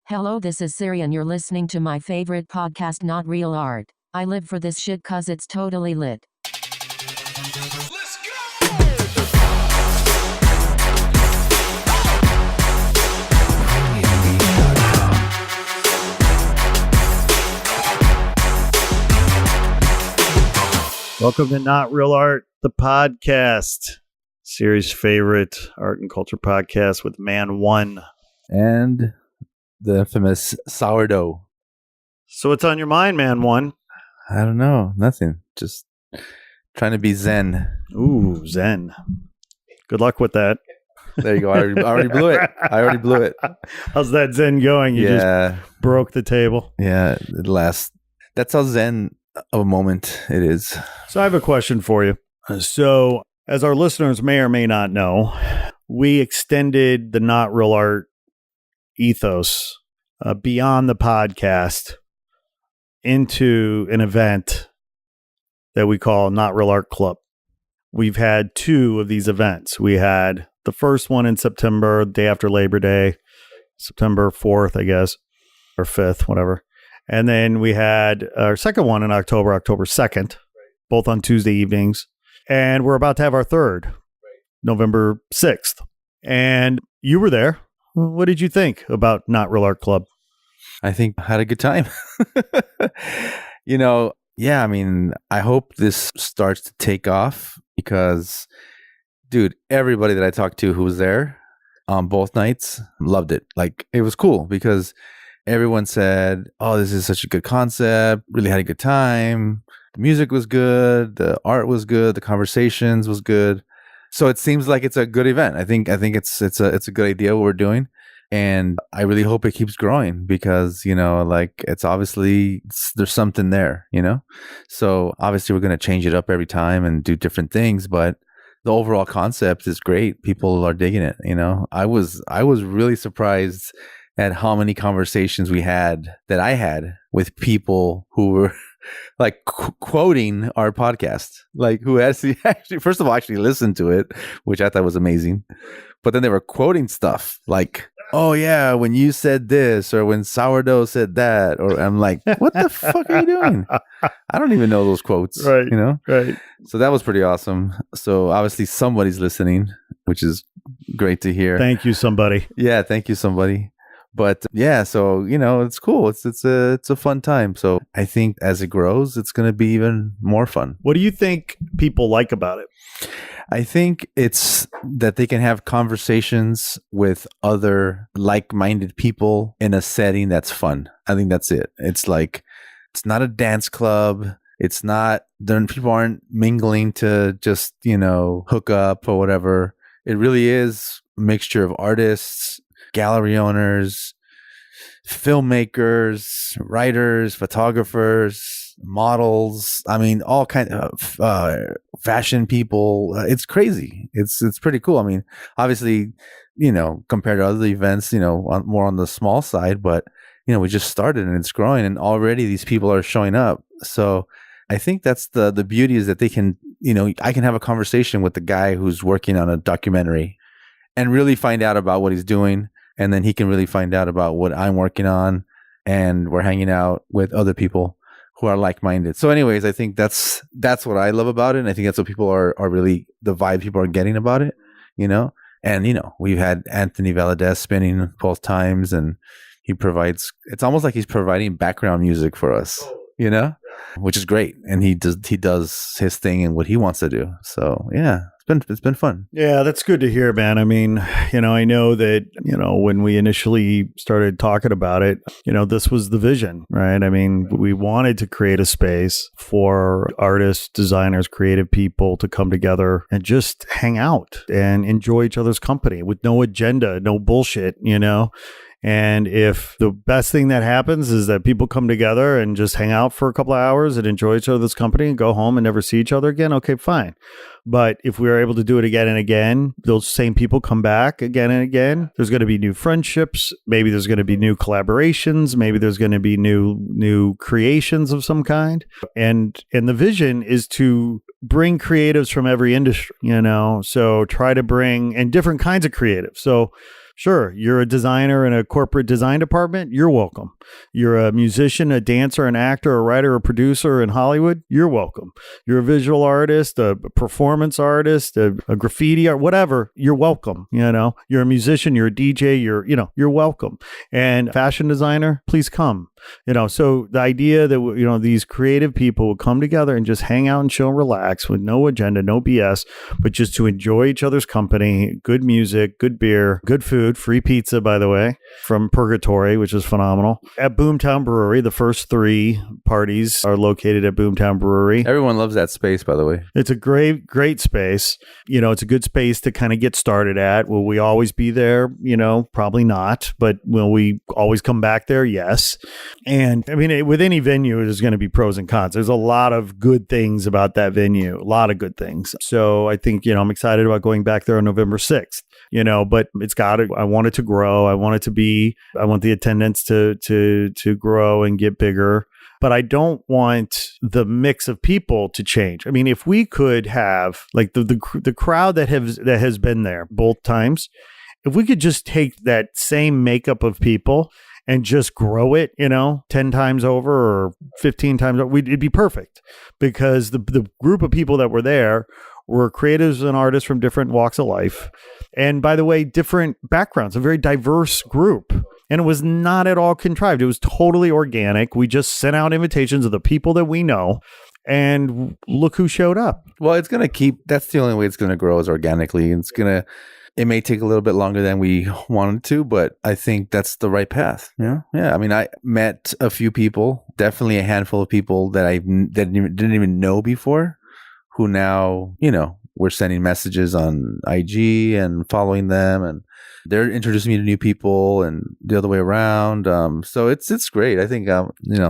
Hello, this is Siri and you're listening to my favorite podcast, Not Real Art. I live for this shit cause it's totally lit. Let's go! Welcome to Not Real Art, the podcast. Siri's favorite art and culture podcast with Man One. And the infamous sourdough. So what's on your mind, Man One? I don't know. Nothing. Just trying to be zen. Ooh, Zen. Good luck with that. There you go. I already blew it. How's that Zen going? You just broke the table. Yeah. It lasts. That's how zen of a moment it is. So I have a question for you. So as our listeners may or may not know, we extended the Not Real Art ethos beyond the podcast into an event that we call Not Real Art Club. We've had two of these events. We had the first one in September, day after Labor Day, September 4th, I guess, or 5th, whatever. And then we had our second one in October 2nd, both on Tuesday evenings. And we're about to have our third, November 6th. And you were there. What did you think about Not Real Art Club? I think I had a good time. Yeah, I mean, I hope this starts to take off because, dude, everybody that I talked to who was there on both nights loved it. Like, it was cool because everyone said, oh, this is such a good concept, really had a good time. The music was good, the art was good, the conversations was good. So it seems like it's a good event. I think it's a good idea what we're doing. And I really hope it keeps growing because, it's obviously there's something there, So obviously we're going to change it up every time and do different things, but the overall concept is great. People are digging it, I was really surprised at how many conversations that I had with people who were like quoting our podcast, like who actually first of all actually listened to it, which I thought was amazing. But then they were quoting stuff like, oh yeah, when you said this or when sourdough said that, or I'm like, what the fuck are you doing? I don't even know those quotes, right? Right. So that was pretty awesome. So obviously somebody's listening, which is great to hear. Thank you, somebody. Yeah, thank you, somebody. But yeah, so it's cool. It's a fun time. So I think as it grows, it's going to be even more fun. What do you think people like about it? I think it's that they can have conversations with other like-minded people in a setting that's fun. I think that's it. It's like, it's not a dance club. It's not, people aren't mingling to just, hook up or whatever. It really is a mixture of artists, gallery owners, filmmakers, writers, photographers, models. I mean, all kinds of fashion people. It's crazy. It's pretty cool. I mean, obviously, compared to other events, more on the small side, but we just started and it's growing, and already these people are showing up. So I think that's the beauty is that they can, I can have a conversation with the guy who's working on a documentary and really find out about what he's doing. And then he can really find out about what I'm working on, and we're hanging out with other people who are like-minded. So anyways, I think that's what I love about it. And I think that's what people are really, the vibe people are getting about it, And, we've had Anthony Valadez spinning both times, and it's almost like he's providing background music for us, which is great. And he does his thing and what he wants to do. So yeah. It's been fun. Yeah, that's good to hear, man. I mean, I know that, when we initially started talking about it, this was the vision, right? I mean, we wanted to create a space for artists, designers, creative people to come together and just hang out and enjoy each other's company with no agenda, no bullshit, And if the best thing that happens is that people come together and just hang out for a couple of hours and enjoy each other's company and go home and never see each other again, okay, fine. But if we are able to do it again and again, those same people come back again and again. There's going to be new friendships. Maybe there's going to be new collaborations. Maybe there's going to be new creations of some kind. And the vision is to bring creatives from every industry, so try to bring, and different kinds of creatives. So Sure, you're a designer in a corporate design department, you're welcome. You're a musician, a dancer, an actor, a writer, a producer in Hollywood, you're welcome. You're a visual artist, a performance artist, a graffiti art, whatever, you're welcome. You're a musician, you're a DJ, you're welcome. And fashion designer, please come. So the idea that, these creative people would come together and just hang out and chill and relax with no agenda, no BS, but just to enjoy each other's company, good music, good beer, good food, free pizza, by the way, from Purgatory, which is phenomenal. At Boomtown Brewery, the first 3 parties are located at Boomtown Brewery. Everyone loves that space, by the way. It's a great space. It's a good space to kind of get started at. Will we always be there? Probably not. But will we always come back there? Yes. And I mean, with any venue, there's going to be pros and cons. There's a lot of good things about that venue, a lot of good things. So I think, I'm excited about going back there on November 6th, but I want it to grow. I want the attendance to grow and get bigger. But I don't want the mix of people to change. I mean, if we could have like the crowd that has been there both times, if we could just take that same makeup of people and just grow it, 10 times over or 15 times over, it'd be perfect, because the group of people that were there were creatives and artists from different walks of life. And by the way, different backgrounds, a very diverse group. And it was not at all contrived. It was totally organic. We just sent out invitations of the people that we know, and look who showed up. Well, that's the only way it's going to grow, is organically. It may take a little bit longer than we wanted to, but I think that's the right path. Yeah. I mean, I met a few people, definitely a handful of people that didn't even know before, who now, we're sending messages on IG and following them, and they're introducing me to new people, and the other way around. So it's great. I think,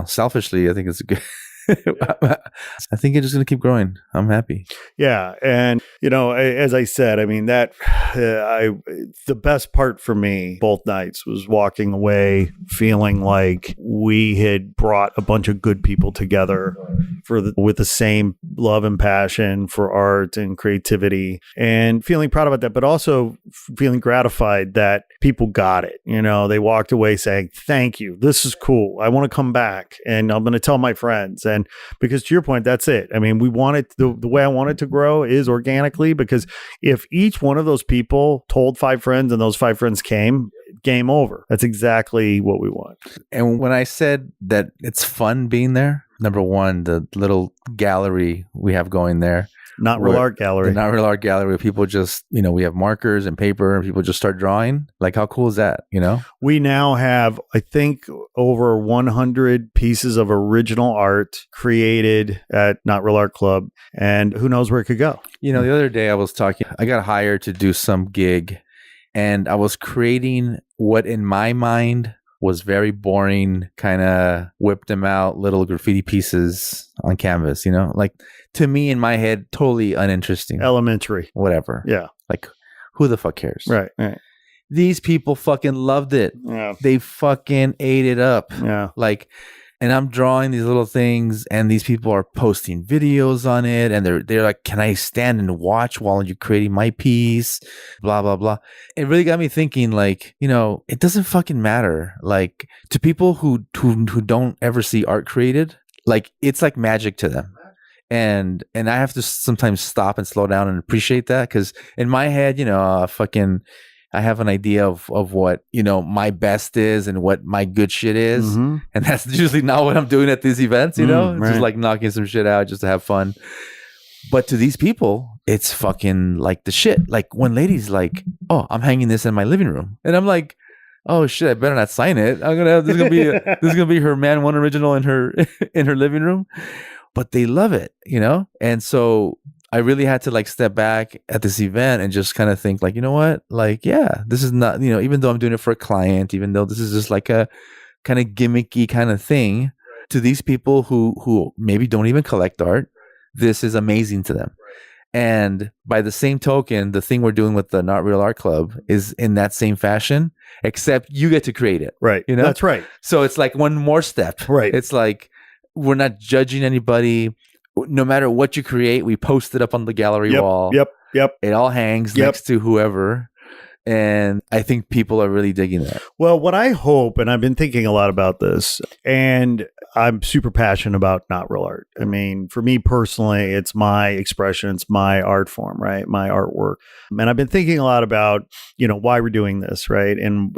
selfishly, I think it's a good. I think it's just going to keep growing. I'm happy. Yeah. And, as I said, I mean, the best part for me both nights was walking away feeling like we had brought a bunch of good people together with the same love and passion for art and creativity, and feeling proud about that, but also feeling gratified that people got it. They walked away saying, thank you. This is cool. I want to come back, and I'm going to tell my friends. And because to your point, that's it. I mean, we want it, the way I want it to grow is organically, because if each one of those people told 5 friends and those 5 friends came, game over. That's exactly what we want. And when I said that it's fun being there, number one, the little gallery we have going there. Not Real Art Gallery. The Not Real Art Gallery. People just, we have markers and paper, and people just start drawing. Like, how cool is that? We now have, I think, over 100 pieces of original art created at Not Real Art Club, and who knows where it could go. The other day I got hired to do some gig, and I was creating what in my mind was very boring, kind of whipped them out little graffiti pieces on canvas, like, to me in my head, totally uninteresting. Elementary. Whatever. Yeah. Like, who the fuck cares? Right. These people fucking loved it. Yeah. They fucking ate it up. Yeah. Like, and I'm drawing these little things, and these people are posting videos on it, and they're like, can I stand and watch while you're creating my piece? Blah, blah, blah. It really got me thinking, like, it doesn't fucking matter. Like, to people who don't ever see art created, like, it's like magic to them. And I have to sometimes stop and slow down and appreciate that, because in my head, I have an idea of what, my best is and what my good shit is. Mm-hmm. And that's usually not what I'm doing at these events, It's just like knocking some shit out just to have fun. But to these people, it's fucking like the shit. Like, when ladies like, oh, I'm hanging this in my living room. And I'm like, oh shit, I better not sign it. This is gonna be her Man One original in her living room. But they love it, And so I really had to like step back at this event and just kind of think, like, you know what? Like, yeah, this is not, even though I'm doing it for a client, even though this is just like a kind of gimmicky kind of thing, to these people who maybe don't even collect art, this is amazing to them. And by the same token, the thing we're doing with the Not Real Art Club is in that same fashion, except you get to create it. Right. That's right. So it's like one more step. Right. It's like, we're not judging anybody. No matter what you create, we post it up on the gallery wall. Yep. It all hangs next to whoever. And I think people are really digging that. Well, what I hope, and I've been thinking a lot about this, and I'm super passionate about not real art. I mean, for me personally, it's my expression, it's my art form, right? My artwork. And I've been thinking a lot about, why we're doing this, right? And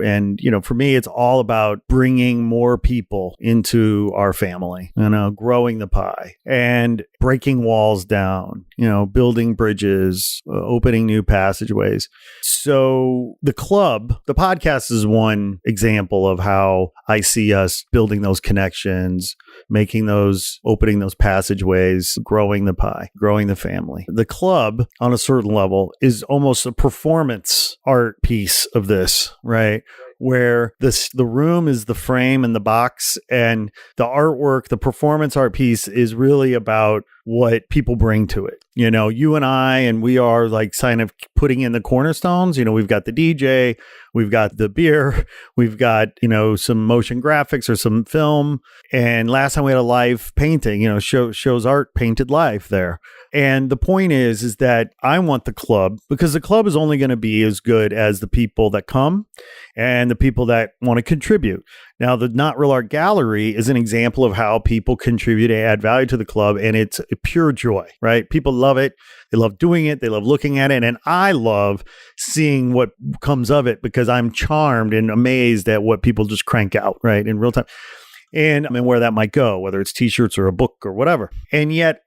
for me, it's all about bringing more people into our family, growing the pie and breaking walls down, building bridges, opening new passageways. So the podcast is one example of how I see us building those connections, opening those passageways, growing the pie, growing the family. The club, on a certain level, is almost a performance art piece of this, right? Where the room is the frame and the box, and the artwork, the performance art piece is really about what people bring to it. You and I, and we are like kind of putting in the cornerstones. We've got the DJ, we've got the beer, we've got, some motion graphics or some film. And last time we had a live painting, shows art painted live there. And the point is that I want the club, because the club is only going to be as good as the people that come and the people that want to contribute. Now, the Not Real Art Gallery is an example of how people contribute and add value to the club, and it's a pure joy, right? People love it. They love doing it. They love looking at it. And I love seeing what comes of it, because I'm charmed and amazed at what people just crank out, right, in real time. And I mean, where that might go, whether it's t-shirts or a book or whatever. And yet,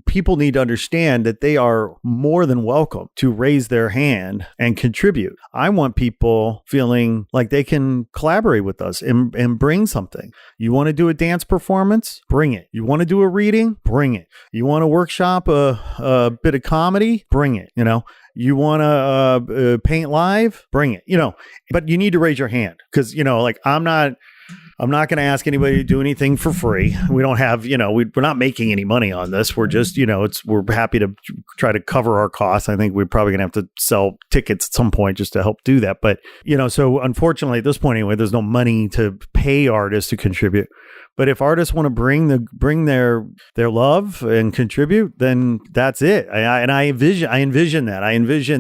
people need to understand that they are more than welcome to raise their hand and contribute. I want people feeling like they can collaborate with us and bring something. You want to do a dance performance? Bring it. You want to do a reading? Bring it. You want to workshop a bit of comedy? Bring it. You want to paint live? Bring it. But you need to raise your hand, because, I'm not going to ask anybody to do anything for free. We don't have, we're not making any money on this. We're just, we're happy to try to cover our costs. I think we're probably going to have to sell tickets at some point just to help do that. But, so unfortunately at this point anyway, there's no money to pay artists to contribute. But if artists want to bring their love and contribute, then that's it. I envision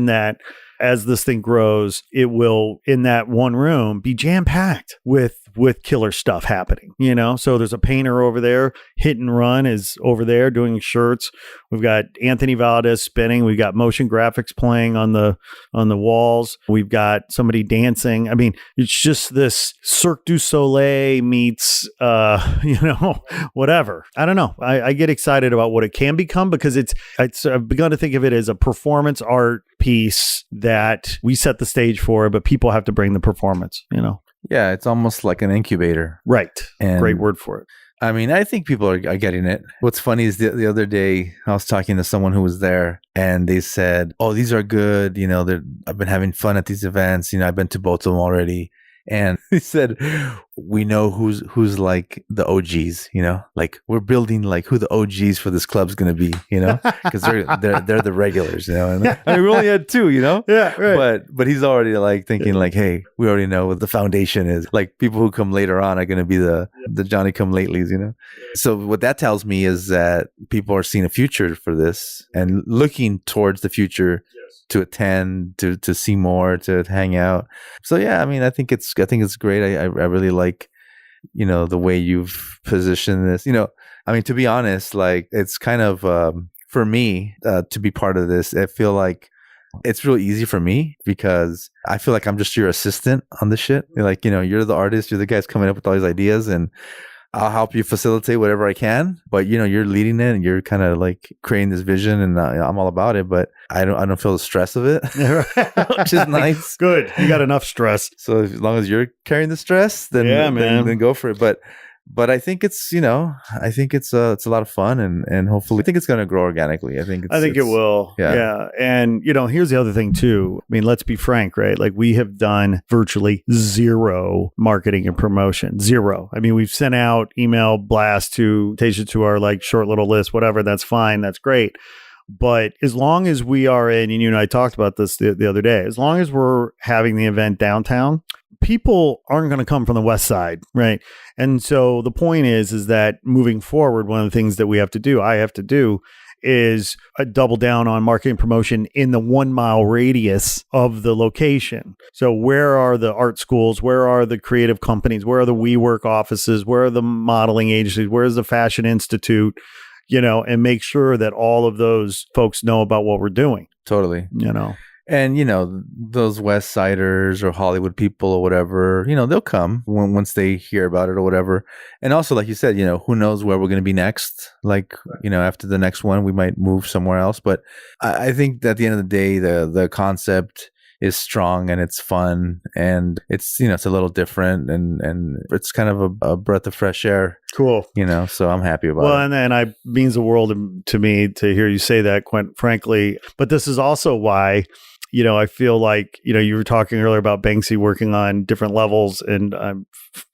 that as this thing grows, it will, in that one room, be jam-packed with killer stuff happening, So there's a painter over there. Hit and Run is over there doing shirts. We've got Anthony Valdez spinning. We've got motion graphics playing on the walls. We've got somebody dancing. I mean, it's just this Cirque du Soleil meets, whatever. I don't know. I get excited about what it can become, because I've begun to think of it as a performance art piece that we set the stage for, but people have to bring the performance, Yeah, it's almost like an incubator. Right. And great word for it. I mean, I think people are getting it. What's funny is the other day I was talking to someone who was there, and they said, "Oh, these are good. I've been having fun at these events. I've been to both of them already." And he said, "We know who's like the OGs, like we're building like who the OGs for this club's going to be, because they're the regulars, And I mean, we only had two, Yeah, right. But he's already like thinking like, hey, we already know what the foundation is. Like people who come later on are going to be the Johnny come latelys, So what that tells me is that people are seeing a future for this and looking towards the future." To attend, to see more, to hang out. So yeah, I mean, I think it's great. I really like, the way you've positioned this. I mean, to be honest, like it's kind of for me to be part of this. I feel like it's real easy for me, because I feel like I'm just your assistant on this shit. Like, you're the artist, you're the guys coming up with all these ideas, and I'll help you facilitate whatever I can, but you're leading it and you're kind of like creating this vision, and I'm all about it, but I don't feel the stress of it, which is nice. Good. You got enough stress. So as long as you're carrying the stress, then, then go for it. But I think it's, it's a lot of fun, and hopefully I think it's going to grow organically. I think it will. Yeah. And, here's the other thing too. I mean, let's be frank, right? Like we have done virtually zero marketing and promotion. Zero. I mean, we've sent out email blasts to our like short little list, whatever. That's fine. That's great. But as long as we are in, and you and I talked about this the other day, as long as we're having the event downtown, people aren't going to come from the west side, right? And so the point is that moving forward, one of the things that I have to do is a double down on marketing promotion in the 1 mile radius of the location. So where are the art schools? Where are the creative companies? Where are the WeWork offices? Where are the modeling agencies? Where is the Fashion Institute? And make sure that all of those folks know about what we're doing, Totally. And, those West Siders or Hollywood people or whatever, they'll come once they hear about it or whatever. And also, like you said, who knows where we're going to be next? Like, after the next one, we might move somewhere else. But I think that at the end of the day, the concept is strong and it's fun and it's, it's a little different and it's kind of a breath of fresh air. Cool. So I'm happy about it. Well, and then it means the world to me to hear you say that, quite frankly. But this is also why, I feel like, you were talking earlier about Banksy working on different levels. And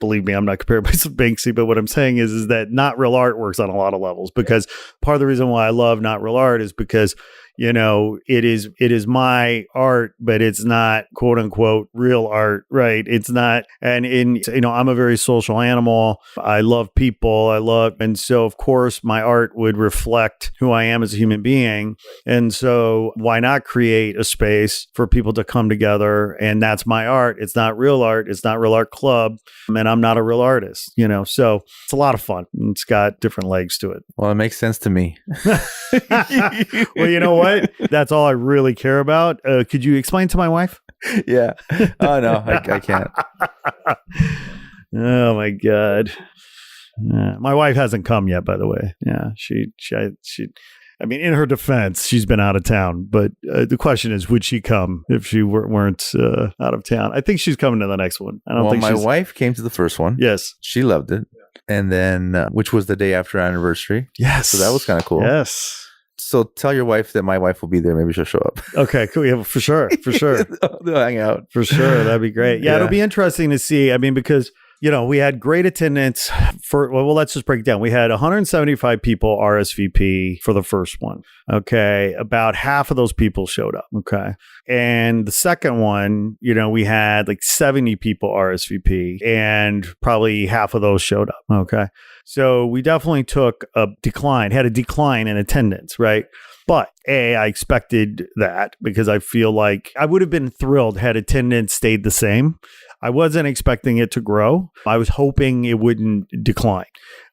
believe me, I'm not comparing myself to Banksy, but what I'm saying is that not real art works on a lot of levels, because part of the reason why I love not real art is because it is my art, but it's not quote unquote real art, right? It's not. And I'm a very social animal. I love people. And so of course my art would reflect who I am as a human being. And so why not create a space for people to come together? And that's my art. It's not real art. It's not real art club. And I'm not a real artist, so it's a lot of fun. It's got different legs to it. Well, it makes sense to me. Well, you know what? That's all I really care about. Could you explain to my wife? Yeah. Oh, no, I can't. Oh, my God. My wife hasn't come yet, by the way. Yeah, she. I mean, in her defense, she's been out of town. But the question is, would she come if she weren't out of town? I think she's coming to the next one. I don't think my wife came to the first one. Yes. She loved it. And then, which was the day after our anniversary. Yes. So that was kind of cool. Yes. So tell your wife that my wife will be there. Maybe she'll show up. Okay, cool. Yeah, for sure. For sure. They'll hang out. For sure. That'd be great. Yeah, it'll be interesting to see. I mean, because, we had great attendance well, let's just break it down. We had 175 people RSVP for the first one. Okay. About half of those people showed up. Okay. And the second one, we had like 70 people RSVP and probably half of those showed up. Okay. So we definitely had a decline in attendance, right? But I expected that because I feel like I would have been thrilled had attendance stayed the same. I wasn't expecting it to grow. I was hoping it wouldn't decline,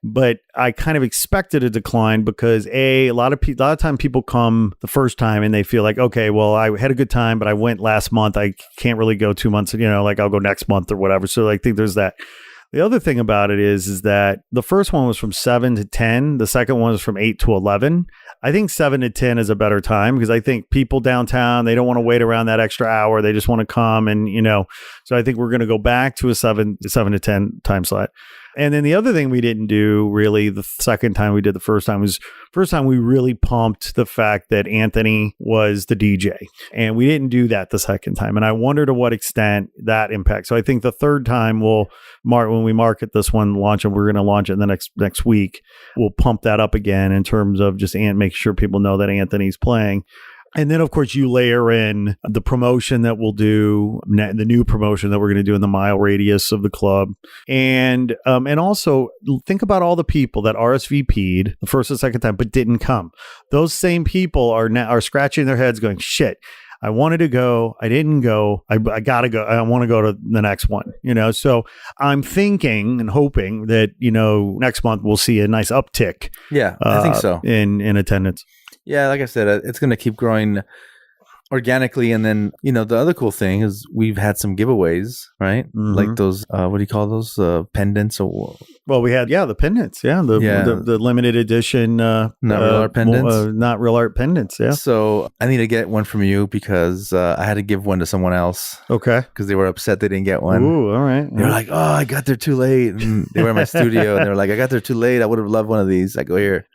but I kind of expected a decline because a lot of time people come the first time and they feel like, okay, well, I had a good time, but I went last month. I can't really go 2 months, like I'll go next month or whatever. So I think there's that. The other thing about it is that the first one was from 7 to 10. The second one was from 8 to 11. I think 7 to 10 is a better time because I think people downtown, they don't want to wait around that extra hour. They just want to come and, so I think we're going to go back to a 7 to 10 time slot. And then the other thing we didn't do really the second time we did the first time we really pumped the fact that Anthony was the DJ, and we didn't do that the second time. And I wonder to what extent that impacts. So I think the third time when we market this one, we're going to launch it in the next week. We'll pump that up again in terms of just make sure people know that Anthony's playing. And then, of course, you layer in the promotion that we'll do, the new promotion that we're going to do in the mile radius of the club. And also think about all the people that RSVP'd the first and second time, but didn't come. Those same people are scratching their heads going, shit, I wanted to go. I didn't go. I got to go. I want to go to the next one, So I'm thinking and hoping that, next month we'll see a nice uptick. Yeah, I think so. In attendance. Yeah, like I said, it's going to keep growing organically. And then, the other cool thing is we've had some giveaways, right? Mm-hmm. Like those, what do you call those? Pendants? Well, we had, the pendants. Yeah. The limited edition. Not real art pendants. Not real art pendants. Yeah. So I need to get one from you because I had to give one to someone else. Okay. Because they were upset they didn't get one. Ooh, all right. They were like, oh, I got there too late. And they were in my studio and they were like, I got there too late. I would have loved one of these. I go, here.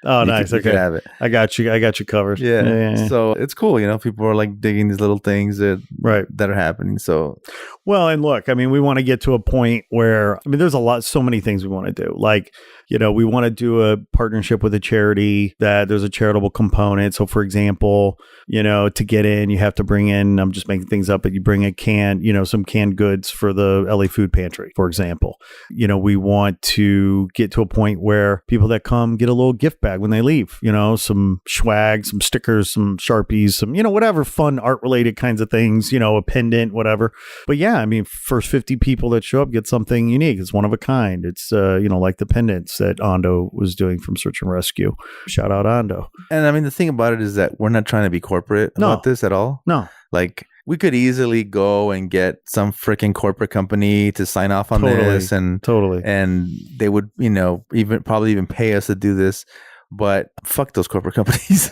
Oh, nice. You could have it. I got you covered. Yeah. So it's cool. People are like digging these little things that are happening. So, well, and look, I mean, we want to get to a point where, there's so many things we want to do. Like, we want to do a partnership with a charity that there's a charitable component. So for example, to get in, you have to bring in, I'm just making things up, but you bring a some canned goods for the LA food pantry, for example. We want to get to a point where people that come get a little gift bag bag when they leave, some swag, some stickers, some Sharpies, some, whatever fun art related kinds of things, a pendant, whatever. But yeah, I mean, first 50 people that show up get something unique. It's one of a kind. It's, like the pendants that Ando was doing from Search and Rescue. Shout out Ando. And I mean, the thing about it is that we're not trying to be corporate about this at all. No. Like, we could easily go and get some freaking corporate company to sign off on this, and they would, even pay us to do this. But fuck those corporate companies.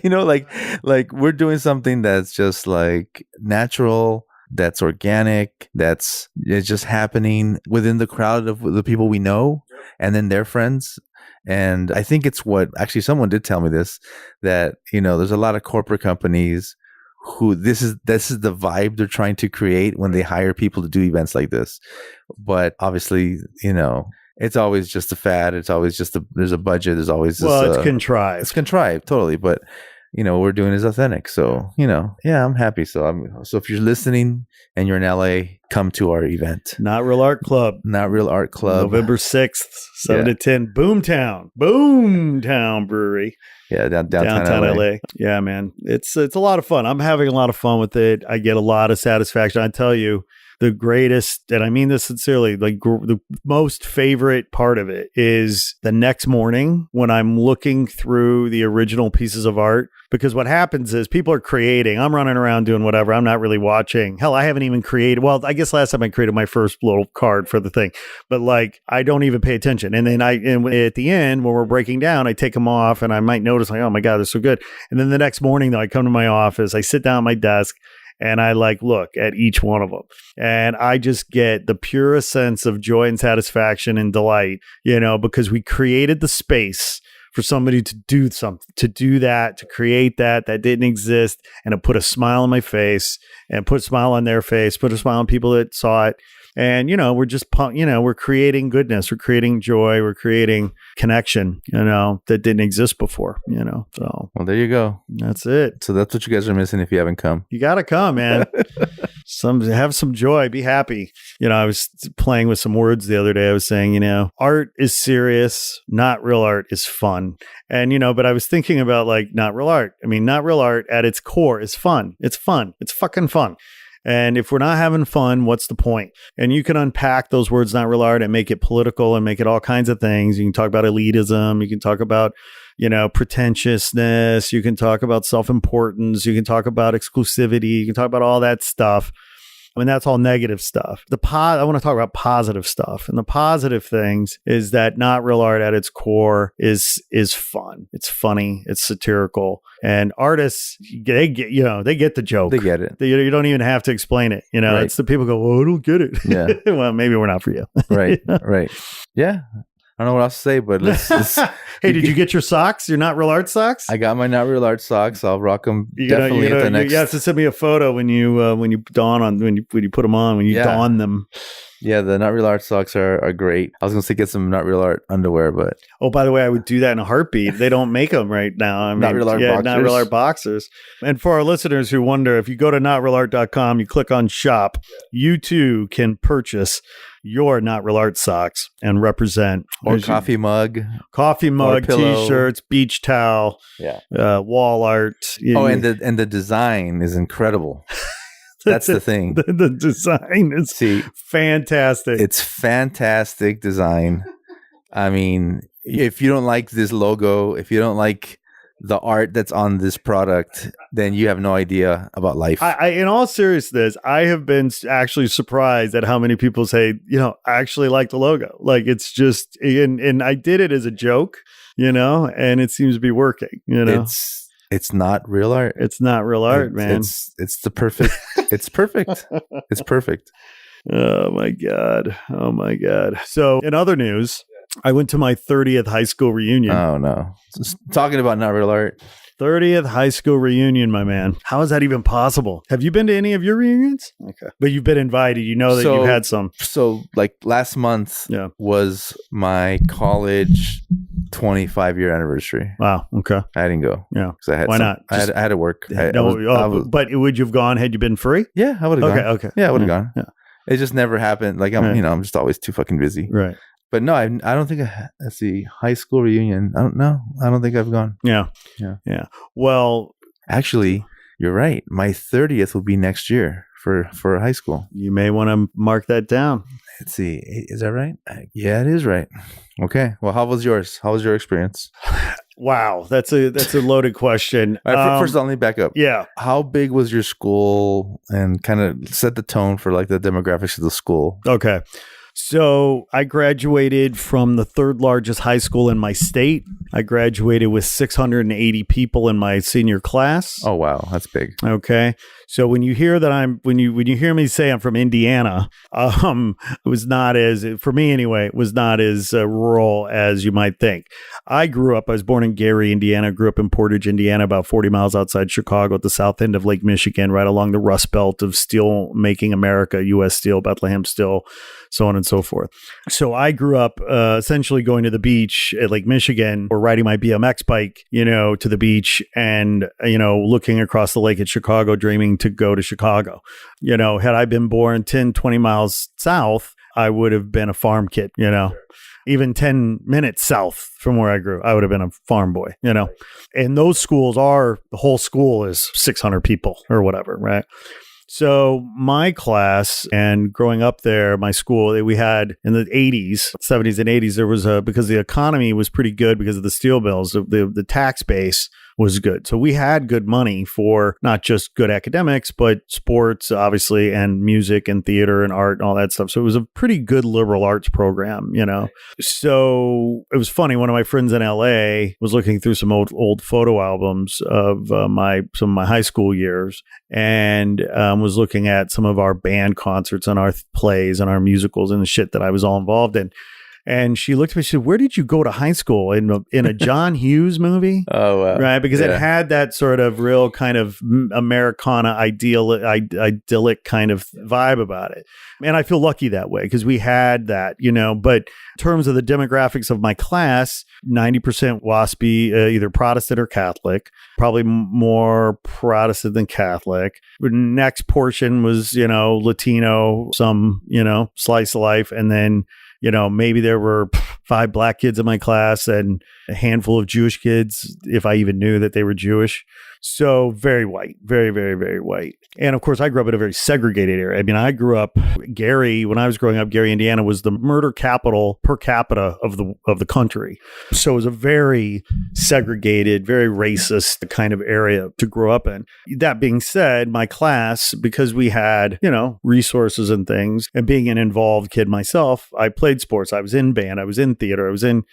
like we're doing something that's just like natural, that's organic, it's just happening within the crowd of the people we know, and then their friends. And I think it's what actually someone did tell me this, that there's a lot of corporate companies who this is the vibe they're trying to create when they hire people to do events like this. But obviously, it's always just a fad. It's always just there's a budget. There's always this, it's contrived. It's contrived, totally. But what we're doing is authentic. So yeah, I'm happy. So if you're listening and you're in LA, come to our event. Not Real Art Club. November 6th, 7 to 10. Boomtown Brewery. Yeah, downtown LA. Yeah, man. It's a lot of fun. I'm having a lot of fun with it. I get a lot of satisfaction. I tell you, the greatest, and I mean this sincerely, like the most favorite part of it is the next morning when I'm looking through the original pieces of art. Because what happens is people are creating. I'm running around doing whatever. I'm not really watching. Hell, I haven't even created. Well, I guess last time I created my first little card for the thing. But like, I don't even pay attention. And then at the end, when we're breaking down, I take them off and I might notice like, oh my God, they're so good. And then the next morning, though, I come to my office, I sit down at my desk, and I look at each one of them, and I just get the purest sense of joy and satisfaction and delight, because we created the space for somebody to do something, to create that didn't exist, and to put a smile on my face and put a smile on their face, put a smile on people that saw it. And, we're just, we're creating goodness, we're creating joy, we're creating connection, that didn't exist before, so. Well, there you go. That's it. So that's what you guys are missing if you haven't come. You got to come, man. Have some joy, be happy. I was playing with some words the other day. I was saying, art is serious, not real art is fun. And, but I was thinking about not real art. I mean, not real art at its core is fun. It's fun. It's fucking fun. And if we're not having fun, what's the point? And you can unpack those words, not real art, and make it political and make it all kinds of things. You can talk about elitism. You can talk about, pretentiousness. You can talk about self-importance. You can talk about exclusivity. You can talk about all that stuff. I mean, that's all negative stuff. I want to talk about positive stuff. And the positive things is that not real art at its core is fun. It's funny. It's satirical. And artists, they get the joke. They get it. You don't even have to explain it. Right. It's the people go, oh, I don't get it. Yeah. Well, maybe we're not for you. Right. Yeah. I don't know what else to say, but let's hey, did you get your socks? Your Not Real Art socks? I got my Not Real Art socks. I'll rock them definitely at the next. You have to send me a photo when you put them on, when you don them. Yeah, the Not Real Art socks are great. I was going to say get some Not Real Art underwear, but... Oh, by the way, I would do that in a heartbeat. They don't make them right now. I mean, Not Real Art boxers. Not Real Art boxers. And for our listeners who wonder, if you go to notrealart.com, you click on shop, you too can purchase your Not Real Art socks and represent. Or coffee mug, t-shirts, beach towel, wall art. And the design is incredible. That's the thing. The design is fantastic. It's fantastic design. I mean, if you don't like this logo, if you don't like the art that's on this product, then you have no idea about life. In all seriousness, I have been actually surprised at how many people say, I actually like the logo. Like, it's just, and I did it as a joke, and it seems to be working, It's not real art. It's not real art, man. It's the perfect. It's perfect. It's perfect. Oh my God. So in other news, I went to my 30th high school reunion. Oh no. Just talking about not real art. 30th high school reunion, my man. How is that even possible? Have you been to any of your reunions? Okay. But you've been invited. You know that you've had some. So like last month was my college 25-year anniversary. Wow. Okay. I didn't go. Yeah. Why not? I had to work. But would you have gone had you been free? Yeah, I would have gone. Okay. Yeah, I would have gone. Yeah. It just never happened. Like I'm just always too fucking busy. Right. But no, I don't think. Let's see, high school reunion. I don't know. I don't think I've gone. Yeah. Well, actually, you're right. My 30th will be next year for high school. You may want to mark that down. Let's see. Is that right? Yeah, it is right. Okay. Well, how was yours? How was your experience? Wow, that's a loaded question. All right, first, let me back up. Yeah. How big was your school, and kind of set the tone for like the demographics of the school? Okay. So I graduated from the third largest high school in my state. I graduated with 680 people in my senior class. Oh, wow. That's big. Okay. So when you hear that when you hear me say I'm from Indiana, it was not as, for me anyway, it was not as rural as you might think. I was born in Gary, Indiana, grew up in Portage, Indiana, about 40 miles outside Chicago at the south end of Lake Michigan, right along the Rust Belt of steel making America, U.S. Steel, Bethlehem Steel, so on and so forth. So I grew up essentially going to the beach at Lake Michigan or riding my BMX bike, to the beach and, looking across the lake at Chicago, dreaming to go to Chicago. Had I been born 10, 20 miles south, I would have been a farm kid, Even 10 minutes south from where I grew, I would have been a farm boy, And those schools the whole school is 600 people or whatever, right? So my class and growing up there, my school, we had in the 80s, 70s and 80s, there was because the economy was pretty good because of the steel bills, the tax base was good. So we had good money for not just good academics, but sports, obviously, and music and theater and art and all that stuff. So it was a pretty good liberal arts program, So it was funny. One of my friends in LA was looking through some old photo albums of some of my high school years and was looking at some of our band concerts and our plays and our musicals and the shit that I was all involved in. And she looked at me, she said, "Where did you go to high school?" In a John Hughes movie? Oh, wow. Right? Because it had that sort of real kind of Americana idyllic kind of vibe about it. And I feel lucky that way because we had that, But in terms of the demographics of my class, 90% WASPy, either Protestant or Catholic, probably more Protestant than Catholic. Next portion was, Latino, some, slice of life. And then, maybe there were 5 black kids in my class and a handful of Jewish kids, if I even knew that they were Jewish. So very white, very, very, very white. And of course, I grew up in a very segregated area. I mean, I grew up, when I was growing up, Gary, Indiana was the murder capital per capita of the country. So it was a very segregated, very racist kind of area to grow up in. That being said, my class, because we had, resources and things, and being an involved kid myself, I played sports. I was in band. I was in theater. I was in,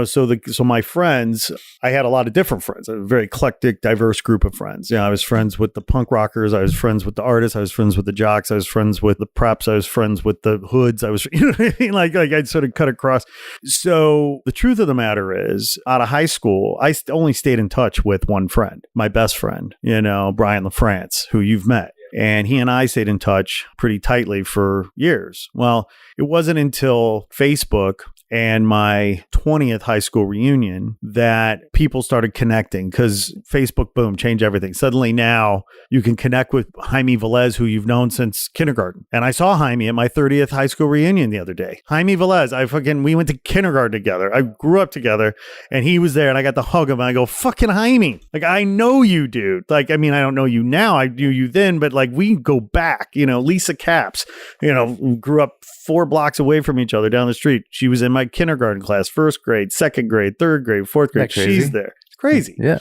so my friends, I had a lot of different friends, a very eclectic, diverse group of friends. I was friends with the punk rockers. I was friends with the artists. I was friends with the jocks. I was friends with the preps. I was friends with the hoods. I was, what I mean? Like I'd sort of cut across. So the truth of the matter is, out of high school, I only stayed in touch with one friend, my best friend, Brian LaFrance, who you've met. And he and I stayed in touch pretty tightly for years. Well, it wasn't until Facebook and my 20th high school reunion that people started connecting because Facebook, boom, changed everything. Suddenly now you can connect with Jaime Velez, who you've known since kindergarten. And I saw Jaime at my 30th high school reunion the other day. Jaime Velez, we went to kindergarten together. I grew up together and he was there and I got to hug him and I go, fucking Jaime. Like, I know you, dude. Like, I mean, I don't know you now. I knew you then, but like we go back, Lisa Capps, grew up 4 blocks away from each other down the street. She was in my kindergarten class, 1st grade, 2nd grade, 3rd grade, 4th grade. She's there. It's crazy. Yeah.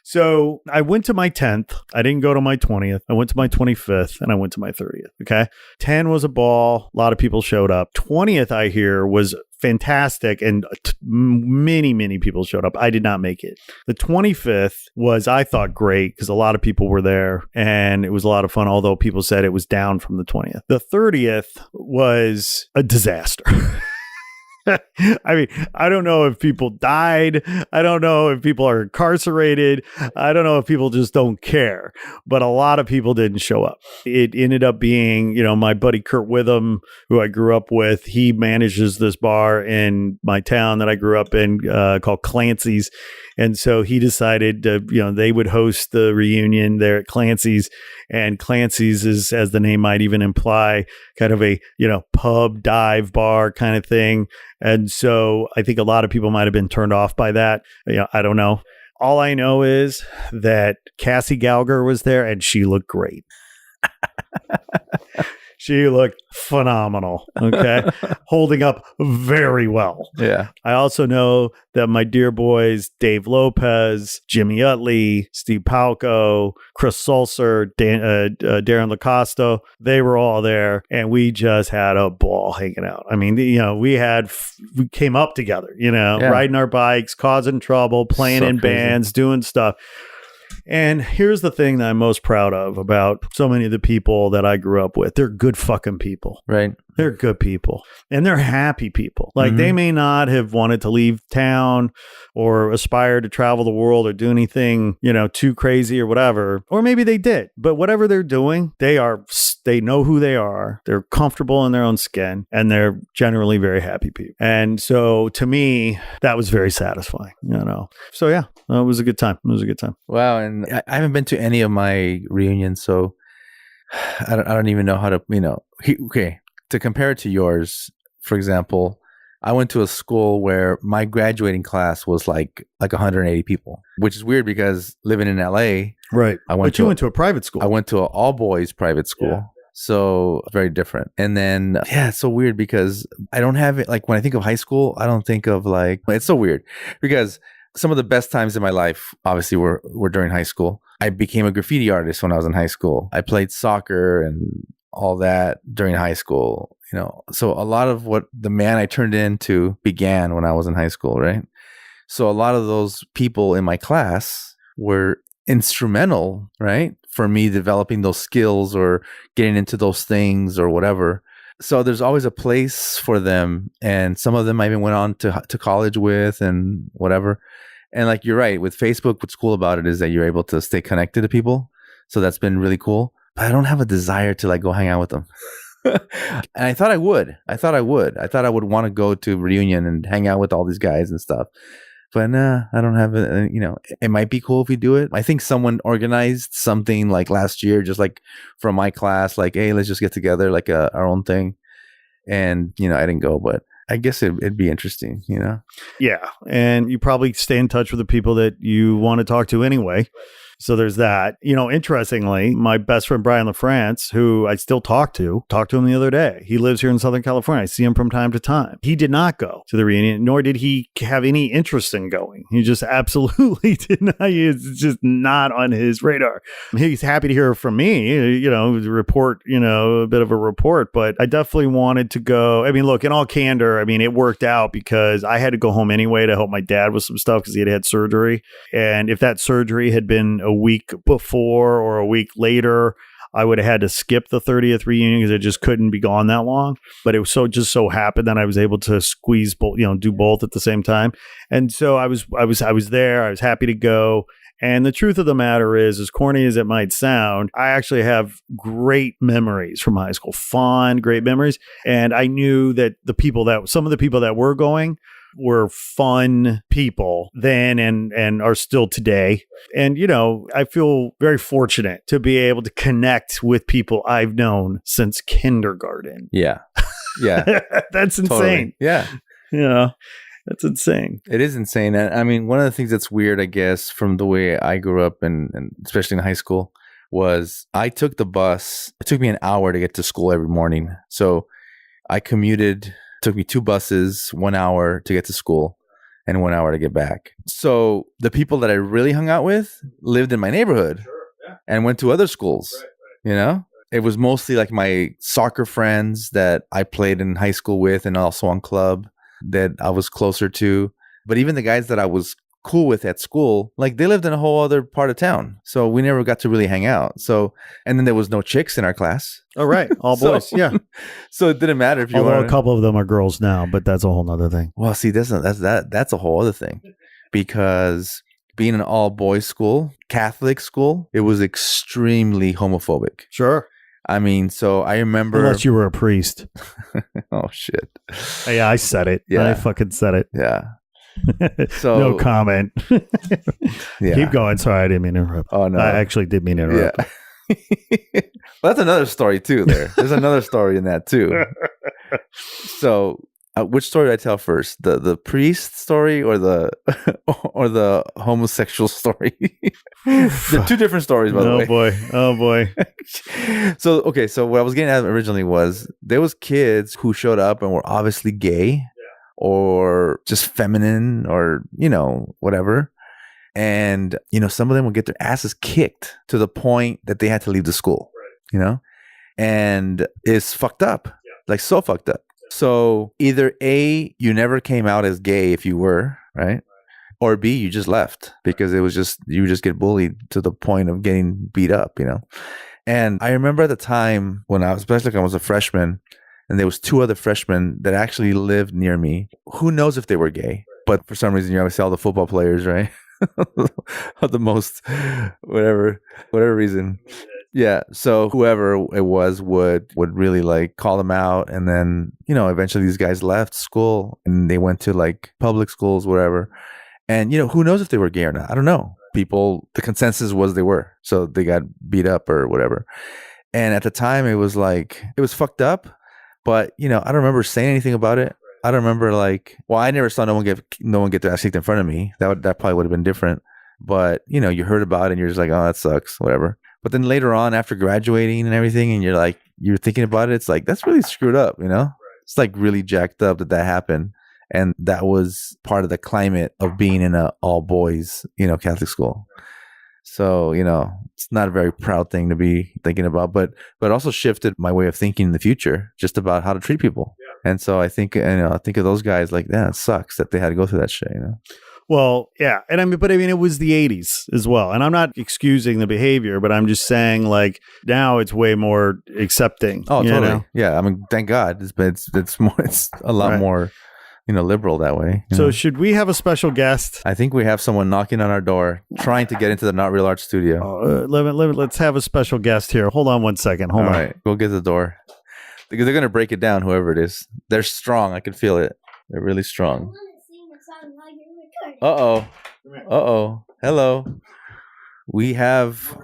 So I went to my 10th. I didn't go to my 20th. I went to my 25th and I went to my 30th. Okay. 10 was a ball. A lot of people showed up. 20th, I hear, was fantastic. And many, many people showed up. I did not make it. The 25th was, I thought, great because a lot of people were there and it was a lot of fun, although people said it was down from the 20th. The 30th was a disaster. I mean, I don't know if people died. I don't know if people are incarcerated. I don't know if people just don't care. But a lot of people didn't show up. It ended up being, my buddy Kurt Witham, who I grew up with, he manages this bar in my town that I grew up in called Clancy's. And so he decided to, they would host the reunion there at Clancy's. And Clancy's is, as the name might even imply, kind of a, pub dive bar kind of thing. And so I think a lot of people might have been turned off by that. I don't know. All I know is that Cassie Gallagher was there and she looked great. She looked phenomenal. Okay. Holding up very well. Yeah. I also know that my dear boys, Dave Lopez, Jimmy Utley, Steve Palco, Chris Sulcer, Darren Lacosto, they were all there and we just had a ball hanging out. I mean, we came up together, riding our bikes, causing trouble, playing So in crazy. bands, doing stuff. And here's the thing that I'm most proud of about so many of the people that I grew up with. They're good fucking people. Right. They're good people. And they're happy people. Like they may not have wanted to leave town or aspire to travel the world or do anything, too crazy or whatever. Or maybe they did. But whatever they're doing, they know who they are. They're comfortable in their own skin and they're generally very happy people. And so to me, that was very satisfying, So yeah, it was a good time. Wow. And I haven't been to any of my reunions, so I don't even know how to, okay. To compare it to yours, for example, I went to a school where my graduating class was like 180 people, which is weird because living in LA, Right. went to a private school. I went to an all boys private school. Yeah. So very different. And then, it's so weird because I don't have it. Like when I think of high school, I don't think of it's so weird because some of the best times in my life, obviously, were during high school. I became a graffiti artist when I was in high school. I played soccer and all that during high school, So a lot of what the man I turned into began when I was in high school, right? So a lot of those people in my class were instrumental, right, for me developing those skills or getting into those things or whatever. So there's always a place for them, and some of them I even went on to college with and whatever. And you're right, with Facebook, what's cool about it is that you're able to stay connected to people. So that's been really cool. But I don't have a desire to go hang out with them. And I thought I would. I thought I would want to go to reunion and hang out with all these guys and stuff. But nah, I don't have it. It might be cool if we do it. I think someone organized something last year, just from my class, hey, let's just get together, our own thing. And, I didn't go, but I guess it'd be interesting, Yeah. And you probably stay in touch with the people that you want to talk to anyway. So there's that. Interestingly, my best friend, Brian LaFrance, who I still talked to him the other day. He lives here in Southern California. I see him from time to time. He did not go to the reunion, nor did he have any interest in going. He just absolutely did not. It's just not on his radar. He's happy to hear from me, report, a bit of a report, but I definitely wanted to go. I mean, look, in all candor, it worked out because I had to go home anyway to help my dad with some stuff because he had surgery. And if that surgery had been a week before or a week later, I would have had to skip the 30th reunion because I just couldn't be gone that long. But it was just so happened that I was able to squeeze both, do both at the same time. And so I was there. I was happy to go. And the truth of the matter is, as corny as it might sound, I actually have great memories from high school, fond, great memories. And I knew that some of the people that were going were fun people then and are still today. And, I feel very fortunate to be able to connect with people I've known since kindergarten. Yeah. Yeah. That's insane. Totally. Yeah. That's insane. It is insane. And one of the things that's weird, I guess, from the way I grew up and especially in high school was I took the bus. It took me an hour to get to school every morning. So I commuted. Took me 2 buses, 1 hour to get to school and 1 hour to get back. So the people that I really hung out with lived in my neighborhood and went to other schools, It was mostly my soccer friends that I played in high school with and also on club that I was closer to. But even the guys that I was cool with at school, they lived in a whole other part of town. So we never got to really hang out. So, and then there was no chicks in our class. Oh, right. All boys. Yeah. So it didn't matter if you Although a couple of them are girls now, but that's a whole nother thing. Well, see, that's a whole other thing because being an all boys school, Catholic school, it was extremely homophobic. Sure. So I remember. Unless you were a priest. Oh, shit. Yeah, I said it. Yeah. I fucking said it. Yeah. So no comment. Yeah. Keep going. Sorry, I didn't mean to interrupt. Oh, no. I actually did mean to interrupt. Yeah. Well, that's another story too. There's another story in that too. So which story did I tell first? The priest story or the or the homosexual story? They're two different stories, by the way. Oh boy. So okay, so what I was getting at originally was there was kids who showed up and were obviously gay or just feminine or whatever. And some of them would get their asses kicked to the point that they had to leave the school. And it's fucked up. Like so fucked up. So either A, you never came out as gay if you were, right? Or B, you just left because you just get bullied to the point of getting beat up, And I remember at the time when especially when I was a freshman, and there was two other freshmen that actually lived near me. Who knows if they were gay? But for some reason, you always see all the football players, right? The most, whatever reason. Yeah. So whoever it was would really like call them out. And then, eventually these guys left school and they went to like public schools, whatever. And, who knows if they were gay or not? I don't know. The consensus was they were. So they got beat up or whatever. And at the time it was fucked up. But, I don't remember saying anything about it. I don't remember I never saw no one get their ass kicked in front of me. That probably would have been different. But, you heard about it and you're just like, oh, that sucks, whatever. But then later on, after graduating and everything, and you're thinking about it, it's like, that's really screwed up, It's like really jacked up that happened. And that was part of the climate of being in a all boys, Catholic school. So, it's not a very proud thing to be thinking about, but also shifted my way of thinking in the future, just about how to treat people. Yeah. And so I think, I think of those guys like, it sucks that they had to go through that shit, Well, yeah. And it was the 80s as well. And I'm not excusing the behavior, but I'm just saying now it's way more accepting. Oh, totally. Yeah. I mean, thank God. It's a lot more, liberal that way. So should we have a special guest? I think we have someone knocking on our door, trying to get into the Not Real Art studio. Let's have a special guest here. Hold on one second. Hold on. All right. Go get the door. Because they're going to break it down, whoever it is. They're strong. I can feel it. They're really strong. Uh-oh. Hello. We have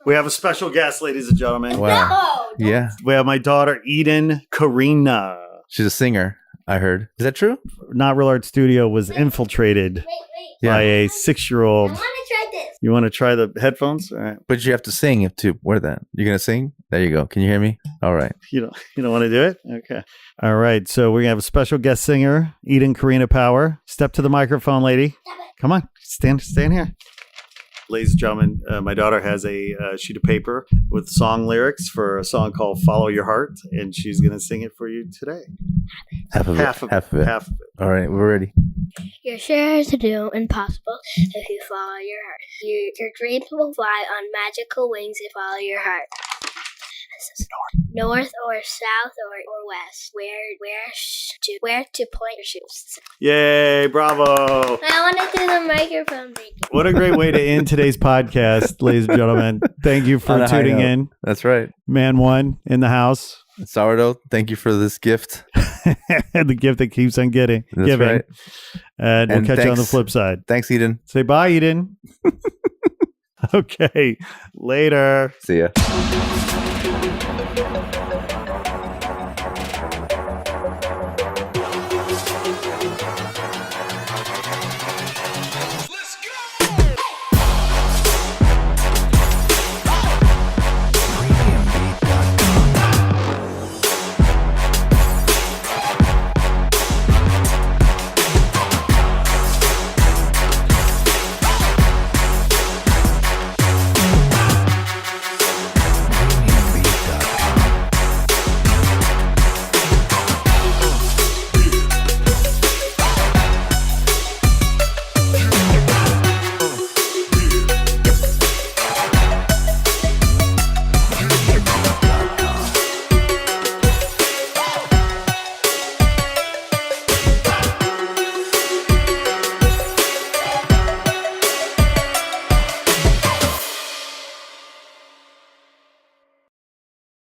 a special guest, ladies and gentlemen. Wow. No, yeah. We have my daughter, Eden Karina. She's a singer, I heard. Is that true? Not Real Art Studio was infiltrated by a 6-year-old. I want to try this. You want to try the headphones? All right. But you have to sing to wear that. You're going to sing? There you go. Can you hear me? All right. You don't want to do it? Okay. All right. So we're going to have a special guest singer, Eden Karina Power. Step to the microphone, lady. Come on. Stand here. Ladies and gentlemen, my daughter has a sheet of paper with song lyrics for a song called Follow Your Heart, and she's going to sing it for you today. Half of it. All right. We're ready. You're sure to do impossible if you follow your heart. Your dreams will fly on magical wings if you follow your heart. North or south or west. Where to point your shoes. Yay, bravo. I want to do the microphone thing. What a great way to end today's podcast, ladies and gentlemen. Thank you for tuning in. That's right. Man one in the house. Sourdough, thank you for this gift. The gift that keeps on giving. Right. And we'll catch you on the flip side. Thanks, Eden. Say bye, Eden. Okay. Later. See ya.